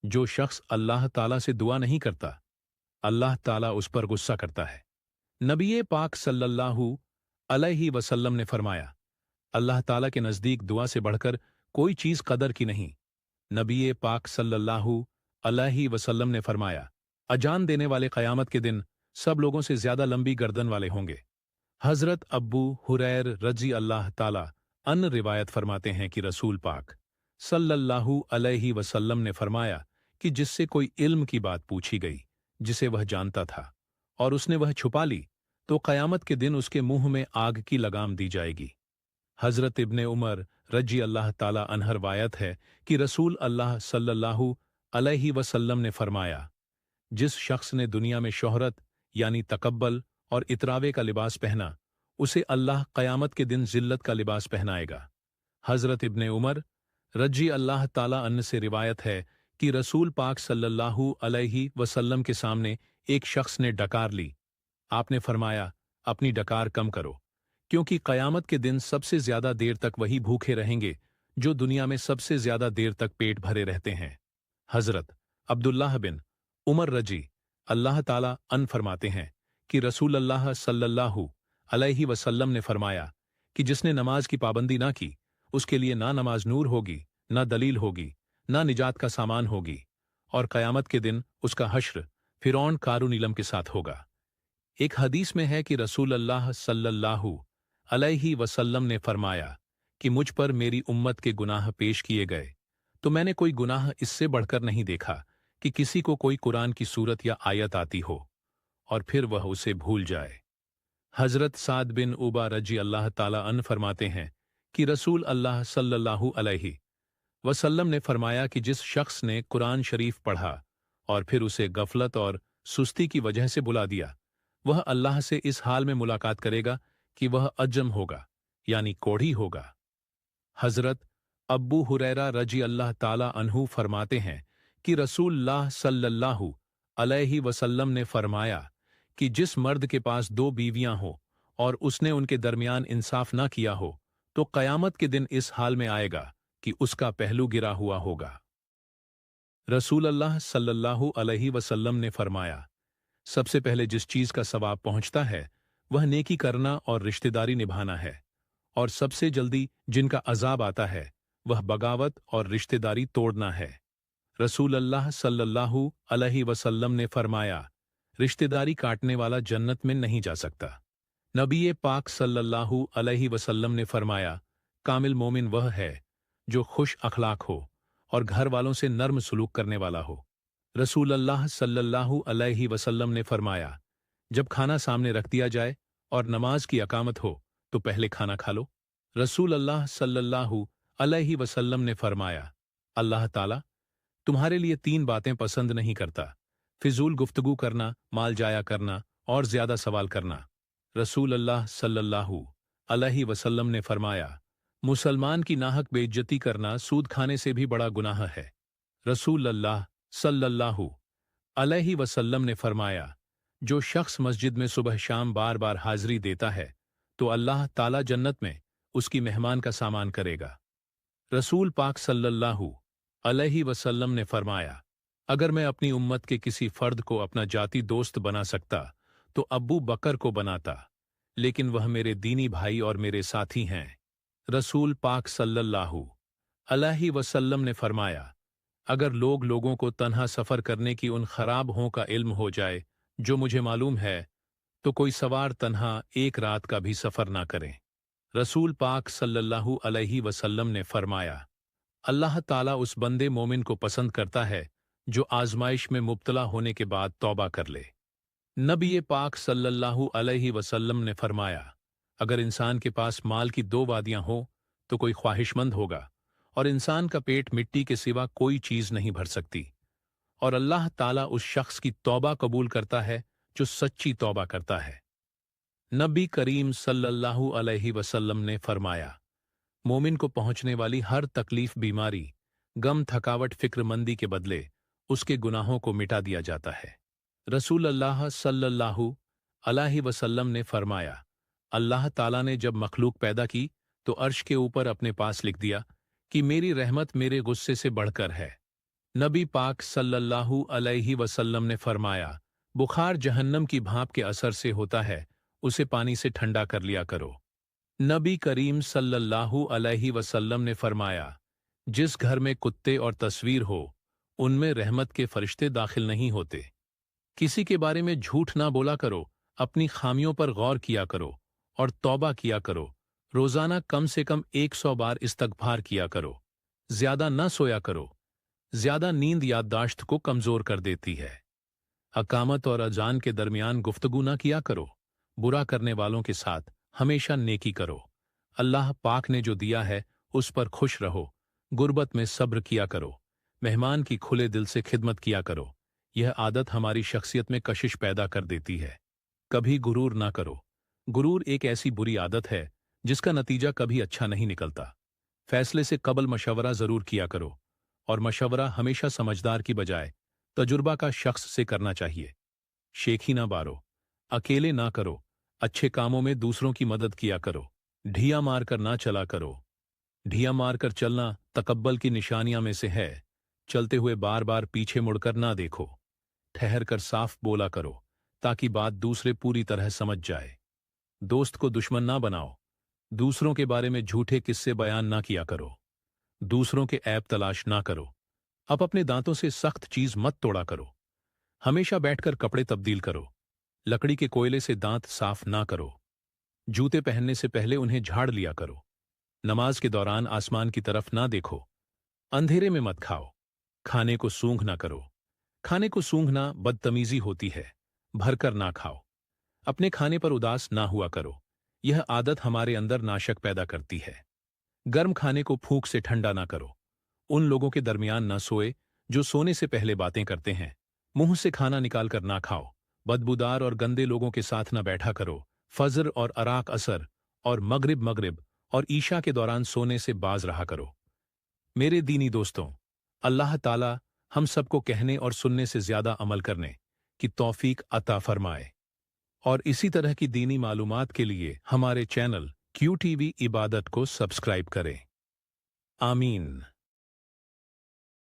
जो शख्स अल्लाह ताला से दुआ नहीं करता, अल्लाह ताला उस पर गुस्सा करता है। नबी पाक सल्लल्लाहु अलैहि वसल्लम ने फरमाया, अल्लाह ताला के नज़दीक दुआ से बढ़कर कोई चीज़ कदर की नहीं। नबी पाक सल्लल्लाहु अलैहि वसल्लम ने फरमाया, अजान देने वाले क़यामत के दिन सब लोगों से ज़्यादा लंबी गर्दन वाले होंगे। हज़रत अब्बू हुरैर रज़ी अल्लाह ताला अन रिवायत फरमाते हैं कि रसूल पाक सल्लल्लाहु अलैहि वसल्लम ने फरमाया कि जिससे कोई इल्म की बात पूछी गई जिसे वह जानता था और उसने वह छुपा ली, तो क़यामत के दिन उसके मुंह में आग की लगाम दी जाएगी। हज़रत इब्ने उमर रजी अल्लाह ताला अन्हु रवायत है कि रसूल अल्लाह सल्लल्लाहु अलैहि वसल्लम ने फरमाया, जिस शख्स ने दुनिया में शोहरत यानी तकब्बल और इतरावे का लिबास पहना, उसे अल्लाह क़यामत के दिन ज़िल्लत का लिबास पहनाएगा। हज़रत इब्ने उमर रजी अल्लाह ताला अन्हु से रिवायत है कि रसूल पाक सल्लल्लाहु अलैहि वसल्लम के सामने एक शख्स ने डकार ली। आपने फरमाया, अपनी डकार कम करो, क्योंकि क़यामत के दिन सबसे ज्यादा देर तक वही भूखे रहेंगे जो दुनिया में सबसे ज्यादा देर तक पेट भरे रहते हैं। हज़रत अब्दुल्लाह बिन उमर रजी अल्लाह ताला अन फरमाते हैं कि रसूल अल्लाह सल्लल्लाहु अलैहि वसल्लम ने फरमाया कि जिसने नमाज की पाबंदी ना की, उसके लिए ना नमाज नूर होगी, ना दलील होगी, ना निजात का सामान होगी, और क़यामत के दिन उसका हश्र फ़िरौन कारून इलम के साथ होगा। एक हदीस में है कि रसूल अल्लाह सल्लल्लाहु अलैहि वसल्लम ने फरमाया कि मुझ पर मेरी उम्मत के गुनाह पेश किए गए, तो मैंने कोई गुनाह इससे बढ़कर नहीं देखा कि किसी को कोई कुरान की सूरत या आयत आती हो और फिर वह उसे भूल जाए। हज़रत साद बिन उबा रजी अल्लाह ताला अन फरमाते हैं कि रसूल अल्लाह सल्लल्लाहु अलैहि वसल्लम ने फरमाया कि जिस शख्स ने कुरान शरीफ पढ़ा और फिर उसे गफलत और सुस्ती की वजह से बुला दिया, वह अल्लाह से इस हाल में मुलाकात करेगा कि वह अजम होगा, यानी कोढ़ी होगा। हज़रत अब्बू हुरैरा रजी अल्लाह ताला अन्हु फरमाते हैं कि रसूलुल्लाह सल्लल्लाहु अलैहि वसल्लम ने फरमाया कि जिस मर्द के पास दो बीवियां हो और उसने उनके दरमियान इंसाफ ना किया हो, तो क़यामत के दिन इस हाल में आएगा कि उसका पहलू गिरा हुआ होगा। रसूल अल्लाह सल्लल्लाहु अलैहि वसल्लम ने फरमाया, सबसे पहले जिस चीज का सवाब पहुंचता है वह नेकी करना और रिश्तेदारी निभाना है, और सबसे जल्दी जिनका अजाब आता है वह बगावत और रिश्तेदारी तोड़ना है। रसूल अल्लाह सल्लल्लाहु अलैहि वसल्लम ने फरमाया, रिश्तेदारी काटने वाला जन्नत में नहीं जा सकता। नबी पाक सल्लल्लाहु अलैहि वसल्लम ने फरमाया, कामिल मोमिन वह है जो खुश अखलाक हो और घर वालों से नर्म सलूक करने वाला हो। रसूल अल्लाह सल्लल्लाहु अलैहि वसल्लम ने फरमाया, जब खाना सामने रख दिया जाए और नमाज की अकामत हो तो पहले खाना खा लो। रसूल अल्लाह सल्लल्लाहु अलैहि वसल्लम ने फरमाया, अल्लाह ताला तुम्हारे लिए तीन बातें पसंद नहीं करता, फिजूल गुफ्तगू करना, माल जाया करना और ज्यादा सवाल करना। रसूल अल्लाह सल्लल्लाहु अलैहि वसल्लम ने फरमाया, मुसलमान की नाहक बेइज्जती करना सूद खाने से भी बड़ा गुनाह है। रसूल अल्लाह सल्लल्लाहु अलैहि वसल्लम ने फरमाया, जो शख्स मस्जिद में सुबह शाम बार बार हाजिरी देता है तो अल्लाह ताला जन्नत में उसकी मेहमान का सामान करेगा। रसूल पाक सल्लल्लाहु अलैहि वसल्लम ने फरमाया, अगर मैं अपनी उम्मत के किसी फर्द को अपना जाती दोस्त बना सकता तो अब्बू बकर को बनाता, लेकिन वह मेरे दीनी भाई और मेरे साथी हैं। रसूल पाक सल्लल्लाहु अलैहि वसल्लम ने फरमाया, अगर लोगों को तन्हा सफर करने की उन खराब हों का इल्म हो जाए जो मुझे मालूम है, तो कोई सवार तन्हा एक रात का भी सफर ना करें। रसूल पाक सल्लल्लाहु अलैहि वसल्लम ने फरमाया, अल्लाह ताला उस बंदे मोमिन को पसंद करता है जो आजमाइश में मुब्तला होने के बाद तौबा कर ले। नबी पाक सल्लल्लाहु अलैहि वसल्लम ने फरमाया, अगर इंसान के पास माल की दो वादियां हो तो कोई ख्वाहिशमंद होगा, और इंसान का पेट मिट्टी के सिवा कोई चीज नहीं भर सकती, और अल्लाह ताला उस शख्स की तौबा कबूल करता है जो सच्ची तौबा करता है। नबी करीम सल्लल्लाहु अलैहि वसल्लम ने फरमाया, मोमिन को पहुंचने वाली हर तकलीफ, बीमारी, गम, थकावट, फिक्रमंदी के बदले उसके गुनाहों को मिटा दिया जाता है। रसूल अल्लाह सल्लल्लाहु अलैहि वसल्लम ने फरमाया, अल्लाह ताला ने जब मखलूक पैदा की तो अर्श के ऊपर अपने पास लिख दिया कि मेरी रहमत मेरे गुस्से से बढ़कर है। नबी पाक सल्लल्लाहु अलैहि वसल्लम ने फरमाया, बुखार जहन्नम की भाप के असर से होता है, उसे पानी से ठंडा कर लिया करो। नबी करीम सल्लल्लाहु अलैहि वसल्लम ने फरमाया, जिस घर में कुत्ते और तस्वीर हो, उनमें रहमत के फरिश्ते दाखिल नहीं होते। किसी के बारे में झूठ ना बोला करो, अपनी खामियों पर गौर किया करो और तौबा किया करो। रोजाना कम से कम 100 बार इस्तगफार किया करो। ज्यादा न सोया करो, ज्यादा नींद याददाश्त को कमजोर कर देती है। अकामत और अजान के दरमियान गुफ्तगू ना किया करो। बुरा करने वालों के साथ हमेशा नेकी करो। अल्लाह पाक ने जो दिया है उस पर खुश रहो। गुर्बत में सब्र किया करो। मेहमान की खुले दिल से खिदमत किया करो। यह आदत हमारी शख्सियत में कशिश पैदा कर देती है। कभी गुरूर ना करो। गुरूर एक ऐसी बुरी आदत है जिसका नतीजा कभी अच्छा नहीं निकलता। फैसले से कबल मशवरा जरूर किया करो और मशवरा हमेशा समझदार की बजाय तजुर्बा का शख्स से करना चाहिए। शेखी ना बारो, अकेले ना करो, अच्छे कामों में दूसरों की मदद किया करो। ढिया मारकर ना चला करो। ढिया मारकर चलना तकब्बल की निशानियां में से है। चलते हुए बार बार पीछे मुड़कर ना देखो। ठहर कर साफ बोला करो ताकि बात दूसरे पूरी तरह समझ जाए। दोस्त को दुश्मन ना बनाओ। दूसरों के बारे में झूठे किस्से बयान ना किया करो। दूसरों के ऐब तलाश ना करो। अब अपने दांतों से सख्त चीज मत तोड़ा करो। हमेशा बैठकर कपड़े तब्दील करो। लकड़ी के कोयले से दांत साफ ना करो। जूते पहनने से पहले उन्हें झाड़ लिया करो। नमाज के दौरान आसमान की तरफ ना देखो। अंधेरे में मत खाओ। खाने को सूंघ ना करो। खाने को सूंघना बदतमीजी होती है। भरकर ना खाओ। अपने खाने पर उदास ना हुआ करो। यह आदत हमारे अंदर नाशक पैदा करती है। गर्म खाने को फूंक से ठंडा ना करो। उन लोगों के दरमियान न सोए जो सोने से पहले बातें करते हैं। मुंह से खाना निकालकर ना खाओ। बदबूदार और गंदे लोगों के साथ न बैठा करो। फजर और अराक असर और मगरिब और ईशा के दौरान सोने से बाज रहा करो। मेरे दीनी दोस्तों, अल्लाह ताला हम सबको कहने और सुनने से ज्यादा अमल करने की तौफीक अता फरमाए। और इसी तरह की दीनी मालूमात के लिए हमारे चैनल QTV इबादत को सब्सक्राइब करें। आमीन।